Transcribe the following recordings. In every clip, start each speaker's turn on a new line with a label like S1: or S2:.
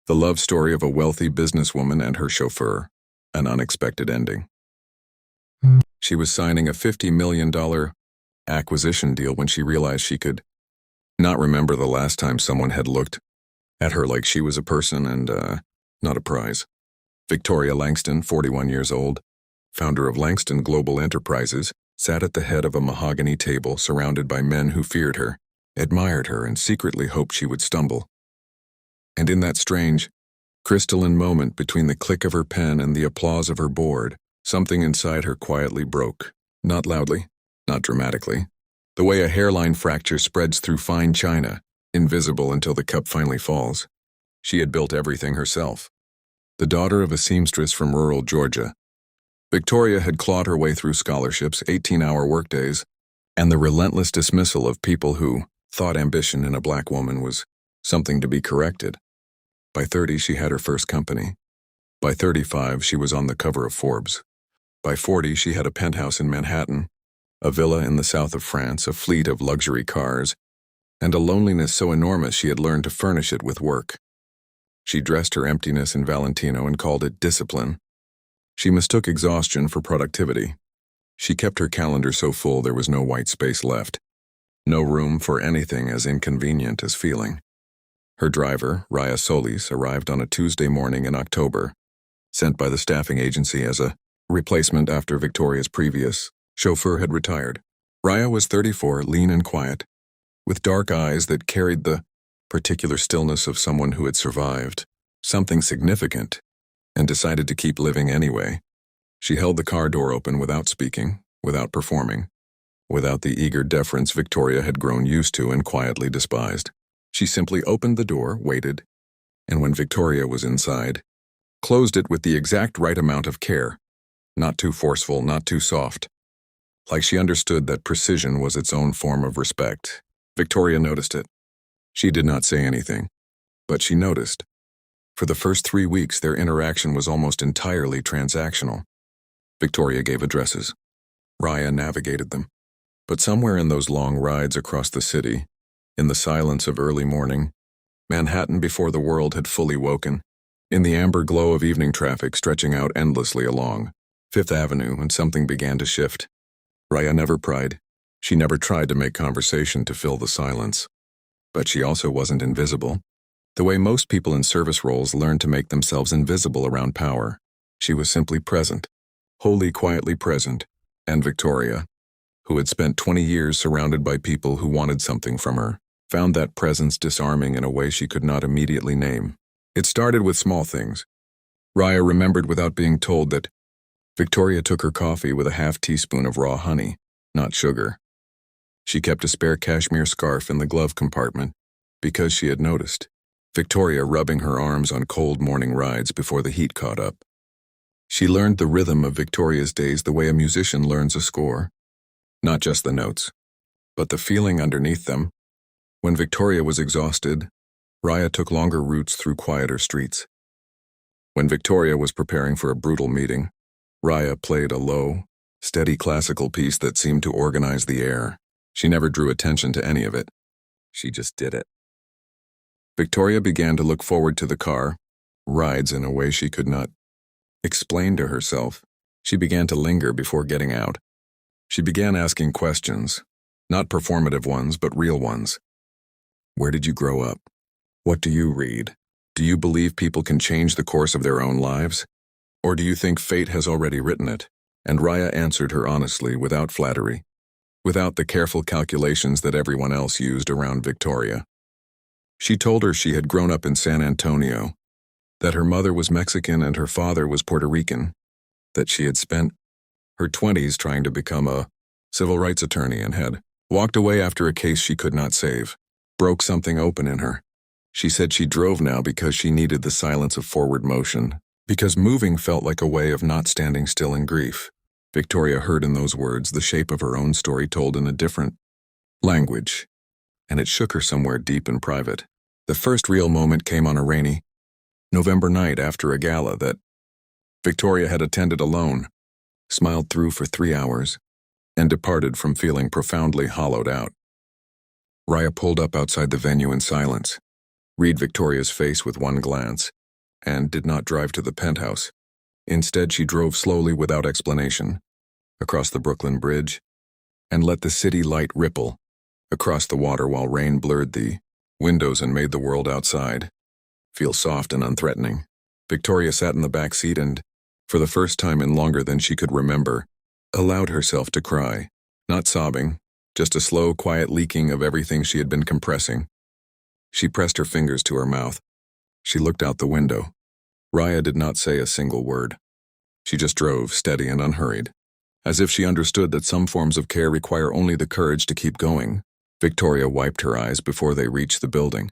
S1: The love story of a wealthy businesswoman and her chauffeur. An unexpected ending. She was signing a $50 million acquisition deal when she realized she could not remember the last time someone had looked at her like she was a person and, not a prize. Victoria Langston, 41 years old, founder of Langston Global Enterprises, sat at the head of a mahogany table surrounded by men who feared her, admired her, and secretly hoped she would stumble. And in that strange, crystalline moment between the click of her pen and the applause of her board, something inside her quietly broke. Not loudly, not dramatically. The way a hairline fracture spreads through fine china, invisible until the cup finally falls. She had built everything herself. The daughter of a seamstress from rural Georgia, Victoria had clawed her way through scholarships, 18-hour workdays, and the relentless dismissal of people who thought ambition in a black woman was something to be corrected. By 30, she had her first company. By 35, she was on the cover of Forbes. By 40, she had a penthouse in Manhattan, a villa in the south of France, a fleet of luxury cars, and a loneliness so enormous she had learned to furnish it with work. She dressed her emptiness in Valentino and called it discipline. She mistook exhaustion for productivity. She kept her calendar so full there was no white space left, no room for anything as inconvenient as feeling. Her driver, Raya Solís, arrived on a Tuesday morning in October, sent by the staffing agency as a replacement after Victoria's previous chauffeur had retired. Raya was 34, lean and quiet, with dark eyes that carried the particular stillness of someone who had survived something significant and decided to keep living anyway. She held the car door open without speaking, without performing, without the eager deference Victoria had grown used to and quietly despised. She simply opened the door, waited, and when Victoria was inside, closed it with the exact right amount of care, not too forceful, not too soft. Like she understood that precision was its own form of respect. Victoria noticed it. She did not say anything, but she noticed. For the first 3 weeks, their interaction was almost entirely transactional. Victoria gave addresses. Raya navigated them. But somewhere in those long rides across the city, in the silence of early morning, Manhattan before the world had fully woken, in the amber glow of evening traffic stretching out endlessly along Fifth Avenue, and something began to shift. Raya never pried. She never tried to make conversation to fill the silence. But she also wasn't invisible. The way most people in service roles learn to make themselves invisible around power. She was simply present, wholly quietly present, and Victoria, who had spent 20 years surrounded by people who wanted something from her, found that presence disarming in a way she could not immediately name. It started with small things. Raya remembered without being told that Victoria took her coffee with a half teaspoon of raw honey, not sugar. She kept a spare cashmere scarf in the glove compartment because she had noticed Victoria rubbing her arms on cold morning rides before the heat caught up. She learned the rhythm of Victoria's days the way a musician learns a score. Not just the notes, but the feeling underneath them. When Victoria was exhausted, Raya took longer routes through quieter streets. When Victoria was preparing for a brutal meeting, Raya played a low, steady classical piece that seemed to organize the air. She never drew attention to any of it. She just did it. Victoria began to look forward to the car, rides in a way she could not explain to herself. She began to linger before getting out. She began asking questions, not performative ones, but real ones. Where did you grow up? What do you read? Do you believe people can change the course of their own lives? Or do you think fate has already written it? And Raya answered her honestly, without flattery, without the careful calculations that everyone else used around Victoria. She told her she had grown up in San Antonio, that her mother was Mexican and her father was Puerto Rican, that she had spent her 20s trying to become a civil rights attorney and had walked away after a case she could not save, broke something open in her. She said she drove now because she needed the silence of forward motion, because moving felt like a way of not standing still in grief. Victoria heard in those words the shape of her own story told in a different language, and it shook her somewhere deep and private. The first real moment came on a rainy November night after a gala that Victoria had attended alone, smiled through for 3 hours, and departed from feeling profoundly hollowed out. Raya pulled up outside the venue in silence, read Victoria's face with one glance, and did not drive to the penthouse. Instead, she drove slowly without explanation, across the Brooklyn Bridge, and let the city light ripple across the water while rain blurred the windows and made the world outside feel soft and unthreatening. Victoria sat in the back seat and, for the first time in longer than she could remember, allowed herself to cry. Not sobbing, just a slow, quiet leaking of everything she had been compressing. She pressed her fingers to her mouth. She looked out the window. Raya did not say a single word. She just drove, steady and unhurried, as if she understood that some forms of care require only the courage to keep going. Victoria wiped her eyes before they reached the building.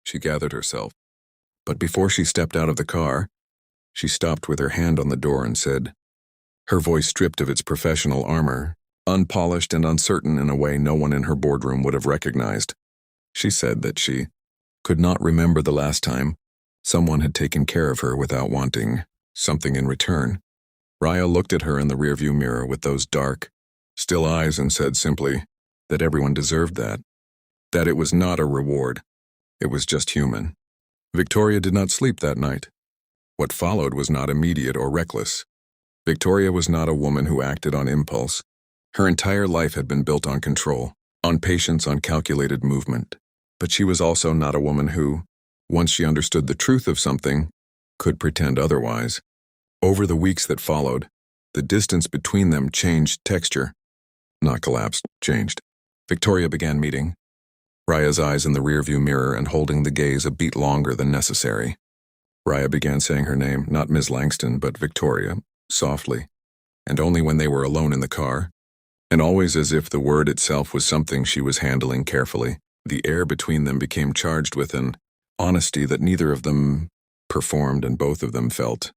S1: She gathered herself. But before she stepped out of the car, she stopped with her hand on the door and said, her voice stripped of its professional armor, unpolished and uncertain in a way no one in her boardroom would have recognized. She said that she could not remember the last time someone had taken care of her without wanting something in return. Raya looked at her in the rearview mirror with those dark, still eyes and said simply that everyone deserved that it was not a reward. It was just human. Victoria did not sleep that night. What followed was not immediate or reckless. Victoria was not a woman who acted on impulse. Her entire life had been built on control, on patience, on calculated movement. But she was also not a woman who, once she understood the truth of something, could pretend otherwise. Over the weeks that followed, the distance between them changed texture. Not collapsed, changed. Victoria began meeting Raya's eyes in the rearview mirror and holding the gaze a beat longer than necessary. Raya began saying her name, not Ms. Langston, but Victoria, softly, and only when they were alone in the car, and always as if the word itself was something she was handling carefully. The air between them became charged with an honesty that neither of them performed and both of them felt.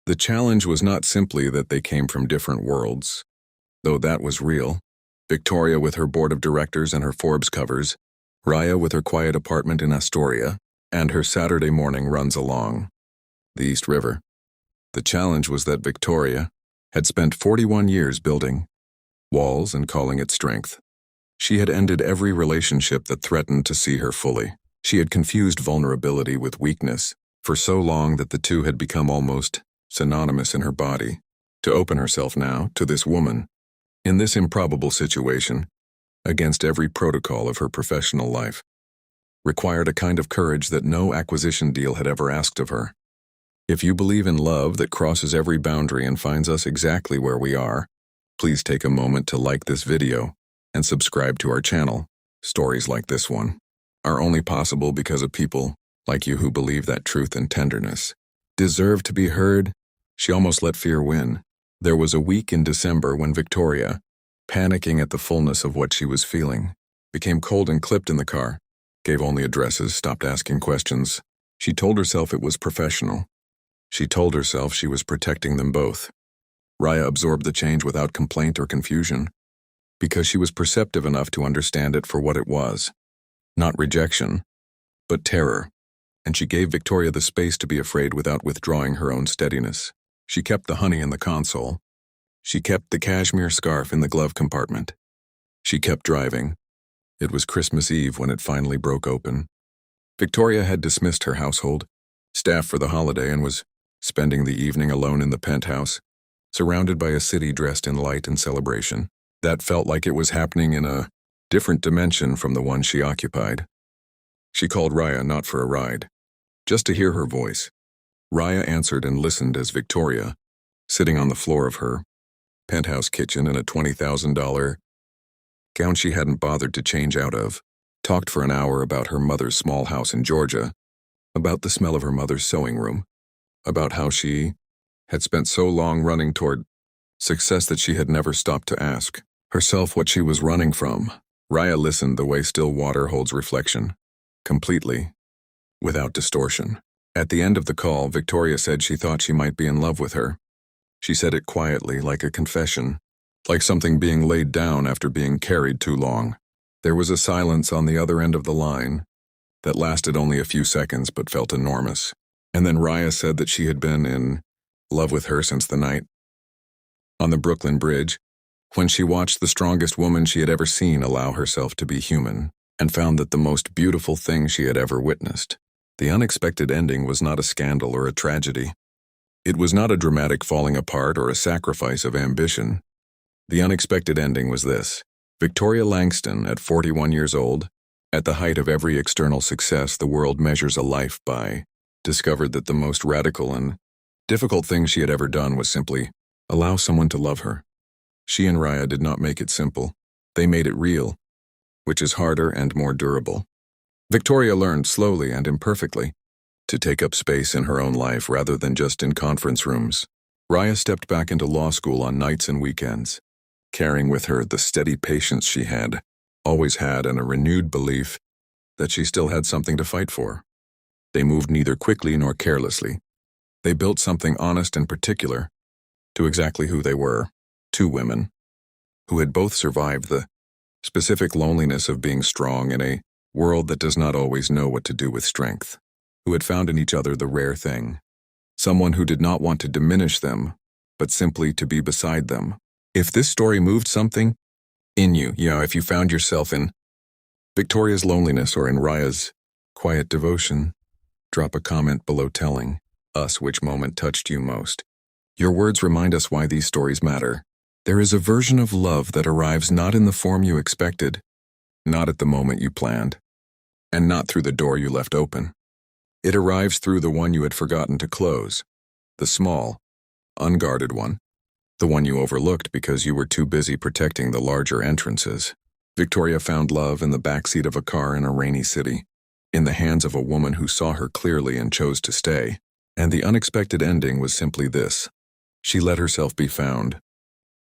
S1: The challenge was not simply that they came from different worlds, though that was real. Victoria with her board of directors and her Forbes covers, Raya with her quiet apartment in Astoria, and her Saturday morning runs along the East River. The challenge was that Victoria had spent 41 years building walls and calling it strength. She had ended every relationship that threatened to see her fully. She had confused vulnerability with weakness for so long that the two had become almost synonymous in her body. To open herself now to this woman, in this improbable situation, against every protocol of her professional life, required a kind of courage that no acquisition deal had ever asked of her. If you believe in love that crosses every boundary and finds us exactly where we are, please take a moment to like this video and subscribe to our channel. Stories like this one are only possible because of people like you who believe that truth and tenderness deserve to be heard. She almost let fear win. There was a week in December when Victoria, panicking at the fullness of what she was feeling, became cold and clipped in the car, gave only addresses, stopped asking questions. She told herself it was professional. She told herself she was protecting them both. Raya absorbed the change without complaint or confusion, because she was perceptive enough to understand it for what it was. Not rejection, but terror, and she gave Victoria the space to be afraid without withdrawing her own steadiness. She kept the honey in the console. She kept the cashmere scarf in the glove compartment. She kept driving. It was Christmas Eve when it finally broke open. Victoria had dismissed her household staff for the holiday and was spending the evening alone in the penthouse, surrounded by a city dressed in light and celebration. That felt like it was happening in a different dimension from the one she occupied. She called Raya not for a ride, just to hear her voice. Raya answered and listened as Victoria, sitting on the floor of her penthouse kitchen in a $20,000 gown she hadn't bothered to change out of, talked for an hour about her mother's small house in Georgia, about the smell of her mother's sewing room, about how she had spent so long running toward success that she had never stopped to ask herself what she was running from. Raya listened the way still water holds reflection, completely, without distortion. At the end of the call, Victoria said she thought she might be in love with her. She said it quietly, like a confession, like something being laid down after being carried too long. There was a silence on the other end of the line that lasted only a few seconds but felt enormous. And then Raya said that she had been in love with her since the night on the Brooklyn Bridge, when she watched the strongest woman she had ever seen allow herself to be human, and found that the most beautiful thing she had ever witnessed The unexpected ending was not a scandal or a tragedy. It was not a dramatic falling apart or a sacrifice of ambition. The unexpected ending was this. Victoria Langston, at 41 years old, at the height of every external success the world measures a life by, discovered that the most radical and difficult thing she had ever done was simply allow someone to love her. She and Raya did not make it simple. They made it real, which is harder and more durable. Victoria learned slowly and imperfectly to take up space in her own life rather than just in conference rooms. Raya stepped back into law school on nights and weekends, carrying with her the steady patience she had always had and a renewed belief that she still had something to fight for. They moved neither quickly nor carelessly. They built something honest and particular to exactly who they were, two women who had both survived the specific loneliness of being strong in a world that does not always know what to do with strength, who had found in each other the rare thing, someone who did not want to diminish them, but simply to be beside them. If this story moved something in you, if you found yourself in Victoria's loneliness or in Raya's quiet devotion, drop a comment below telling us which moment touched you most. Your words remind us why these stories matter. There is a version of love that arrives not in the form you expected, not at the moment you planned, and not through the door you left open. It arrives through the one you had forgotten to close, the small, unguarded one, the one you overlooked because you were too busy protecting the larger entrances. Victoria found love in the backseat of a car in a rainy city, in the hands of a woman who saw her clearly and chose to stay. And the unexpected ending was simply this. She let herself be found,